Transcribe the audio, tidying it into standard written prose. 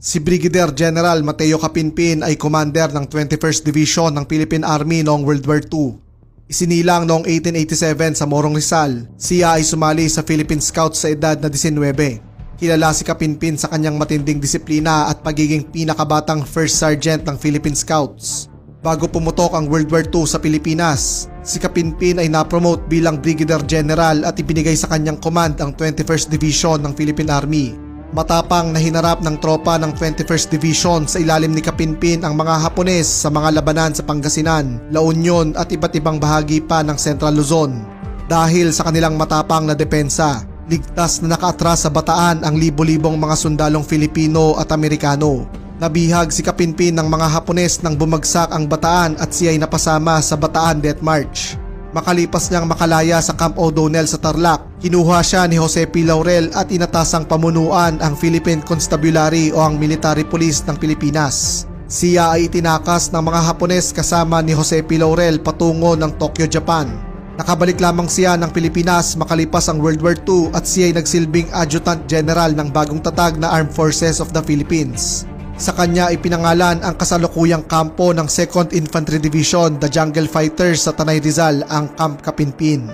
Si Brigadier General Mateo Capinpin ay commander ng 21st Division ng Philippine Army noong World War II. Isinilang noong 1887 sa Morong Rizal, siya ay sumali sa Philippine Scouts sa edad na 19. Kilala si Capinpin sa kanyang matinding disiplina at pagiging pinakabatang First Sergeant ng Philippine Scouts. Bago pumutok ang World War II sa Pilipinas, si Capinpin ay napromote bilang Brigadier General at ibinigay sa kanyang command ang 21st Division ng Philippine Army. Matapang na hinarap ng tropa ng 21st Division sa ilalim ni Capinpin ang mga Hapones sa mga labanan sa Pangasinan, La Union at iba't ibang bahagi pa ng Central Luzon. Dahil sa kanilang matapang na depensa, ligtas na nakaatras sa Bataan ang libo-libong mga sundalong Filipino at Amerikano. Nabihag si Capinpin ng mga Hapones nang bumagsak ang Bataan at siya ay napasama sa Bataan Death March. Makalipas niyang makalaya sa Camp O'Donnell sa Tarlac, kinuha siya ni Jose P. Laurel at inatasang pamunuan ang Philippine Constabulary o ang Military Police ng Pilipinas. Siya ay itinakas ng mga Hapones kasama ni Jose P. Laurel patungo ng Tokyo, Japan. Nakabalik lamang siya ng Pilipinas makalipas ang World War II at siya ay nagsilbing Adjutant General ng bagong tatag na Armed Forces of the Philippines. Sa kanya ipinangalan ang kasalukuyang kampo ng 2nd Infantry Division, the Jungle Fighters sa Tanay Rizal, ang Camp Capinpin.